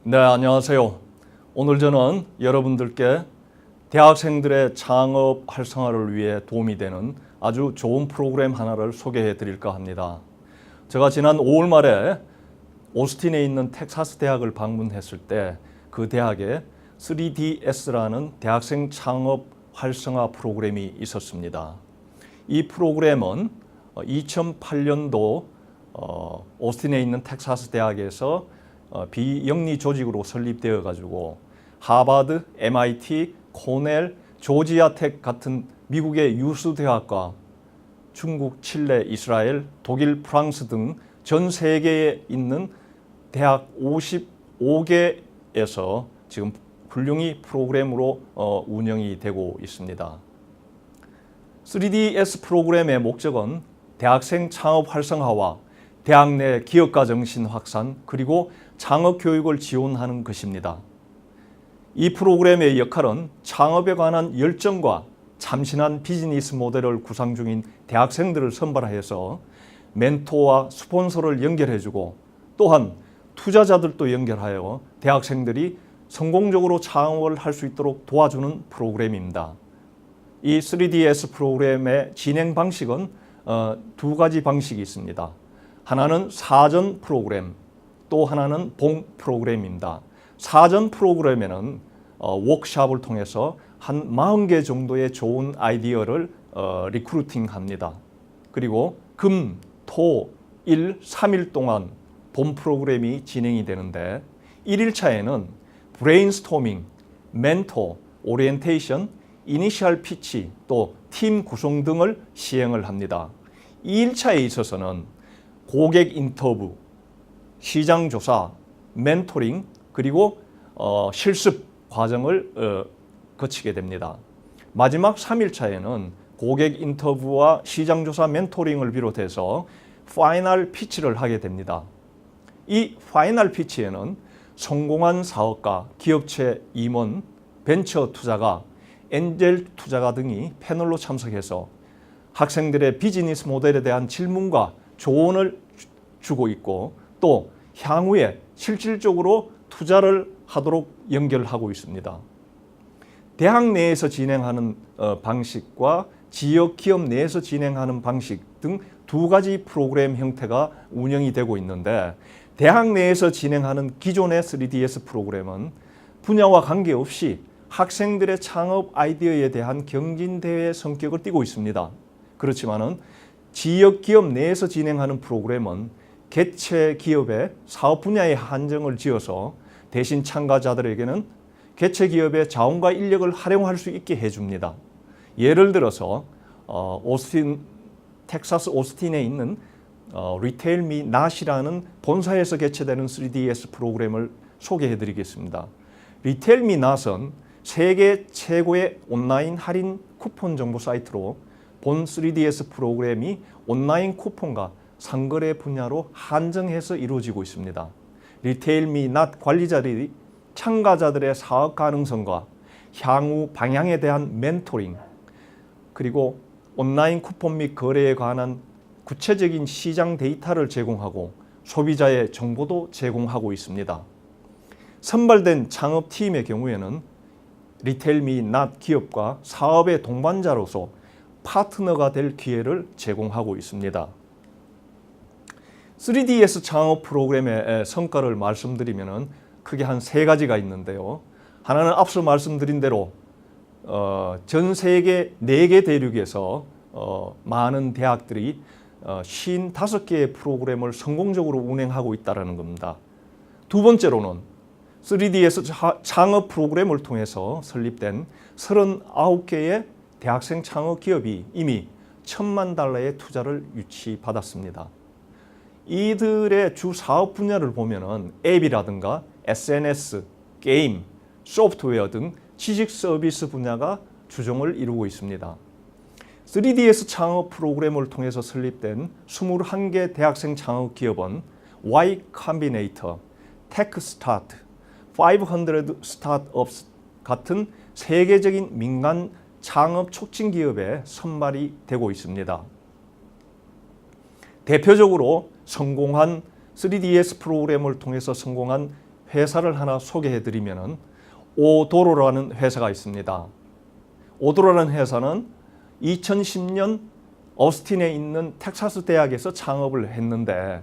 네, 안녕하세요. 오늘 저는 여러분들께 대학생들의 창업 활성화를 위해 도움이 되는 아주 좋은 프로그램 하나를 소개해 드릴까 합니다. 제가 지난 5월 말에 오스틴에 있는 텍사스 대학을 방문했을 때 그 대학에 3DS라는 대학생 창업 활성화 프로그램이 있었습니다. 이 프로그램은 2008년도 오스틴에 있는 텍사스 대학에서 비영리 조직으로 설립되어 가지고 하버드, MIT, 코넬, 조지아텍 같은 미국의 유수 대학과 중국, 칠레, 이스라엘, 독일, 프랑스 등 전 세계에 있는 대학 55개에서 지금 훌륭히 프로그램으로 운영이 되고 있습니다. 3DS 프로그램의 목적은 대학생 창업 활성화와 대학 내 기업가 정신 확산 그리고 창업 교육을 지원하는 것입니다. 이 프로그램의 역할은 창업에 관한 열정과 참신한 비즈니스 모델을 구상 중인 대학생들을 선발해서 멘토와 스폰서를 연결해주고 또한 투자자들도 연결하여 대학생들이 성공적으로 창업을 할 수 있도록 도와주는 프로그램입니다. 이 3DS 프로그램의 진행 방식은 두 가지 방식이 있습니다. 하나는 사전 프로그램, 또 하나는 본 프로그램입니다. 사전 프로그램에는 워크숍을 통해서 한 40개 정도의 좋은 아이디어를 리크루팅합니다. 그리고 금, 토, 일, 3일 동안 본 프로그램이 진행이 되는데 1일차에는 브레인스토밍, 멘토, 오리엔테이션, 이니셜 피치, 또 팀 구성 등을 시행을 합니다. 2일차에 있어서는 고객 인터뷰, 시장 조사, 멘토링, 그리고 실습 과정을 거치게 됩니다. 마지막 3일차에는 고객 인터뷰와 시장 조사, 멘토링을 비롯해서 파이널 피치를 하게 됩니다. 이 파이널 피치에는 성공한 사업가, 기업체 임원, 벤처 투자가, 엔젤 투자가 등이 패널로 참석해서 학생들의 비즈니스 모델에 대한 질문과 조언을 주고 있고 또 향후에 실질적으로 투자를 하도록 연결하고 있습니다. 대학 내에서 진행하는 방식과 지역 기업 내에서 진행하는 방식 등 두 가지 프로그램 형태가 운영이 되고 있는데 대학 내에서 진행하는 기존의 3DS 프로그램은 분야와 관계없이 학생들의 창업 아이디어에 대한 경진대회 성격을 띠고 있습니다. 그렇지만은 지역 기업 내에서 진행하는 프로그램은 개체 기업의 사업 분야에 한정을 지어서 대신 참가자들에게는 개체 기업의 자원과 인력을 활용할 수 있게 해줍니다. 예를 들어서 텍사스 오스틴에 있는 리테일 미 낫이라는 본사에서 개최되는 3DS 프로그램을 소개해 드리겠습니다. 리테일 미 낫은 세계 최고의 온라인 할인 쿠폰 정보 사이트로 본 3DS 프로그램이 온라인 쿠폰과 상거래 분야로 한정해서 이루어지고 있습니다. 리테일 미 낫 관리자들이 참가자들의 사업 가능성과 향후 방향에 대한 멘토링 그리고 온라인 쿠폰 및 거래에 관한 구체적인 시장 데이터를 제공하고 소비자의 정보도 제공하고 있습니다. 선발된 창업팀의 경우에는 리테일 미 낫 기업과 사업의 동반자로서 파트너가 될 기회를 제공하고 있습니다. 3DS 창업 프로그램의 성과를 말씀드리면 크게 한 세 가지가 있는데요. 하나는 앞서 말씀드린 대로 전 세계 4개 대륙에서 많은 대학들이 55개의 프로그램을 성공적으로 운행하고 있다는 겁니다. 두 번째로는 3DS 창업 프로그램을 통해서 설립된 39개의 대학생 창업 기업이 이미 $10,000,000의 투자를 유치받았습니다. 이들의 주 사업 분야를 보면은 앱이라든가 SNS, 게임, 소프트웨어 등 지식 서비스 분야가 주종을 이루고 있습니다. 3DS 창업 프로그램을 통해서 설립된 21개 대학생 창업 기업은 Y Combinator, TechStart, 500 Startups 같은 세계적인 민간 창업 촉진 기업에 선발이 되고 있습니다. 대표적으로 성공한 3DS 프로그램을 통해서 성공한 회사를 하나 소개해 드리면은 오도로라는 회사가 있습니다. 오도로라는 회사는 2010년 어스틴에 있는 텍사스 대학에서 창업을 했는데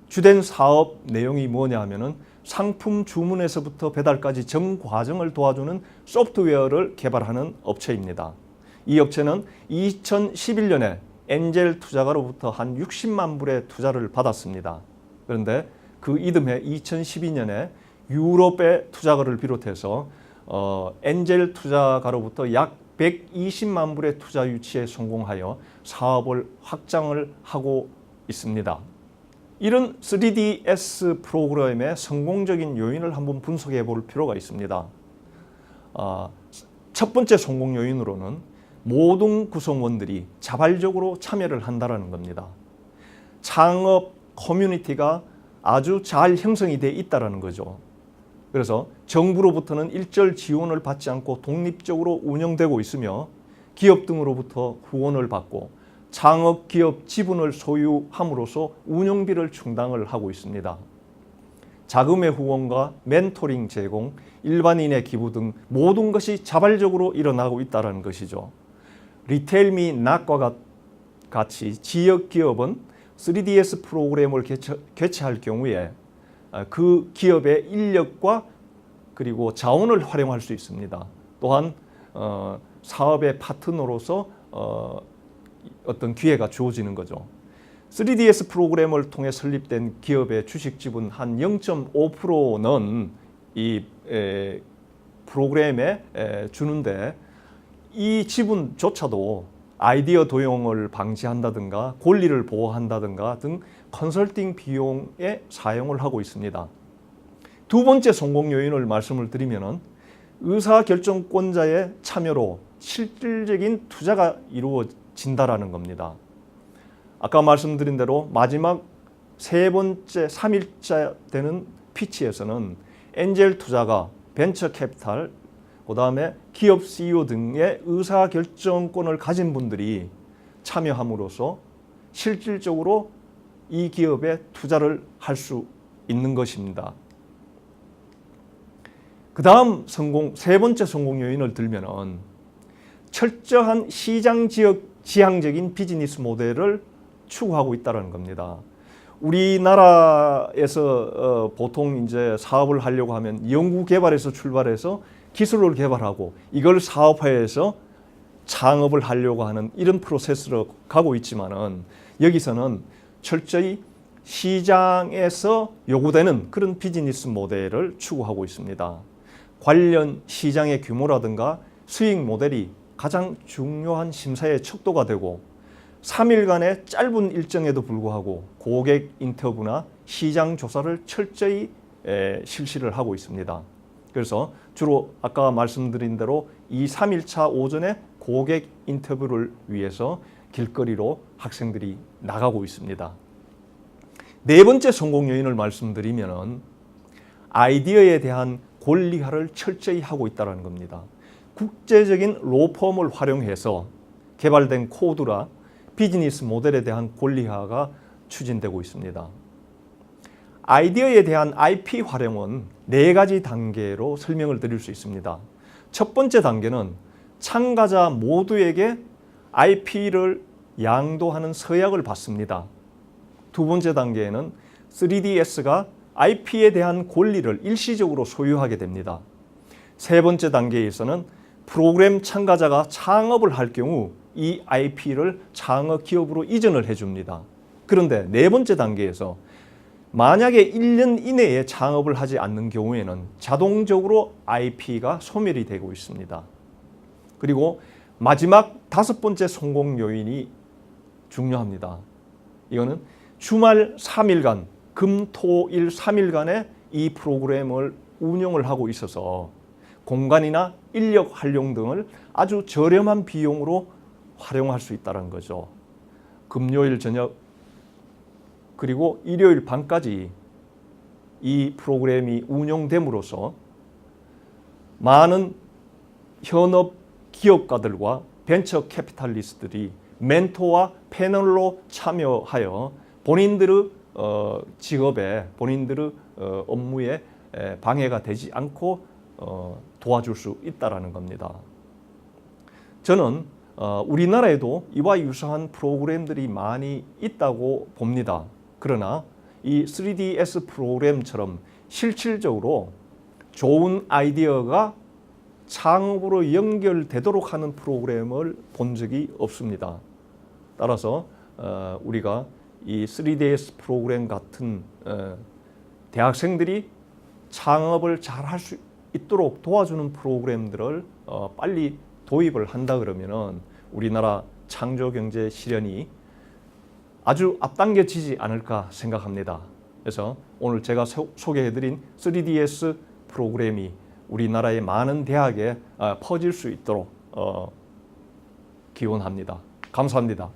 주된 사업 내용이 뭐냐 하면은 상품 주문에서부터 배달까지 전 과정을 도와주는 소프트웨어를 개발하는 업체입니다. 이 업체는 2011년에 엔젤 투자가로부터 한 60만 불의 투자를 받았습니다. 그런데 그 이듬해 2012년에 유럽의 투자가를 비롯해서 엔젤 투자가로부터 약 120만 불의 투자 유치에 성공하여 사업을 확장을 하고 있습니다. 이런 3DS 프로그램의 성공적인 요인을 한번 분석해 볼 필요가 있습니다. 첫 번째 성공 요인으로는 모든 구성원들이 자발적으로 참여를 한다는 겁니다. 창업 커뮤니티가 아주 잘 형성이 돼 있다는 거죠. 그래서 정부로부터는 일절 지원을 받지 않고 독립적으로 운영되고 있으며 기업 등으로부터 후원을 받고 창업 기업 지분을 소유함으로써 운영비를 충당을 하고 있습니다. 자금의 후원과 멘토링 제공, 일반인의 기부 등 모든 것이 자발적으로 일어나고 있다는 것이죠. 리테일미 낫과 같이 지역 기업은 3DS 프로그램을 개최할 경우에 그 기업의 인력과 그리고 자원을 활용할 수 있습니다. 또한 사업의 파트너로서 어떤 기회가 주어지는 거죠. 3DS 프로그램을 통해 설립된 기업의 주식 지분 한 0.5%는 이 프로그램에 주는데 이 지분조차도 아이디어 도용을 방지한다든가 권리를 보호한다든가 등 컨설팅 비용에 사용을 하고 있습니다. 두 번째 성공 요인을 말씀을 드리면은 의사결정권자의 참여로 실질적인 투자가 이루어진다라는 겁니다. 아까 말씀드린 대로 마지막 세 번째 3일차 되는 피치에서는 엔젤 투자가 벤처 캐피탈, 그다음에 기업 CEO 등의 의사결정권을 가진 분들이 참여함으로써 실질적으로 이 기업에 투자를 할 수 있는 것입니다. 그 다음 세 번째 성공 요인을 들면은 철저한 시장 지향적인 비즈니스 모델을 추구하고 있다는 겁니다. 우리나라에서 보통 이제 사업을 하려고 하면 연구 개발에서 출발해서 기술을 개발하고 이걸 사업화해서 창업을 하려고 하는 이런 프로세스로 가고 있지만은 여기서는 철저히 시장에서 요구되는 그런 비즈니스 모델을 추구하고 있습니다. 관련 시장의 규모라든가 수익 모델이 가장 중요한 심사의 척도가 되고 3일간의 짧은 일정에도 불구하고 고객 인터뷰나 시장 조사를 철저히 실시를 하고 있습니다. 그래서 주로 아까 말씀드린 대로 이 3일차 오전에 고객 인터뷰를 위해서 길거리로 학생들이 나가고 있습니다. 네 번째 성공 요인을 말씀드리면은 아이디어에 대한 권리화를 철저히 하고 있다는 겁니다. 국제적인 로펌을 활용해서 개발된 코드라 비즈니스 모델에 대한 권리화가 추진되고 있습니다. 아이디어에 대한 IP 활용은 네 가지 단계로 설명을 드릴 수 있습니다. 첫 번째 단계는 참가자 모두에게 IP를 양도하는 서약을 받습니다. 두 번째 단계에는 3DS가 IP에 대한 권리를 일시적으로 소유하게 됩니다. 세 번째 단계에서는 프로그램 참가자가 창업을 할 경우 이 IP를 창업 기업으로 이전을 해줍니다. 그런데 네 번째 단계에서 만약에 1년 이내에 창업을 하지 않는 경우에는 자동적으로 IP가 소멸이 되고 있습니다. 그리고 마지막 다섯 번째 성공 요인이 중요합니다. 이거는 주말 3일간, 금, 토, 일 3일간의 이 프로그램을 운영을 하고 있어서 공간이나 인력 활용 등을 아주 저렴한 비용으로 활용할 수 있다는 거죠. 금요일 저녁 그리고 일요일 밤까지 이 프로그램이 운영됨으로써 많은 현업 기업가들과 벤처 캐피탈리스트들이 멘토와 패널로 참여하여 본인들의 직업에 본인들의 업무에 방해가 되지 않고 도와줄 수 있다라는 겁니다. 저는 우리나라에도 이와 유사한 프로그램들이 많이 있다고 봅니다. 그러나 이 3DS 프로그램처럼 실질적으로 좋은 아이디어가 창업으로 연결되도록 하는 프로그램을 본 적이 없습니다. 따라서 우리가 이 3DS 프로그램 같은 대학생들이 창업을 잘 할 수 있도록 도와주는 프로그램들을 빨리 도입을 한다 그러면은 우리나라 창조 경제 실현이 아주 앞당겨지지 않을까 생각합니다. 그래서 오늘 제가 소개해드린 3DS 프로그램이 우리나라의 많은 대학에 퍼질 수 있도록 기원합니다. 감사합니다.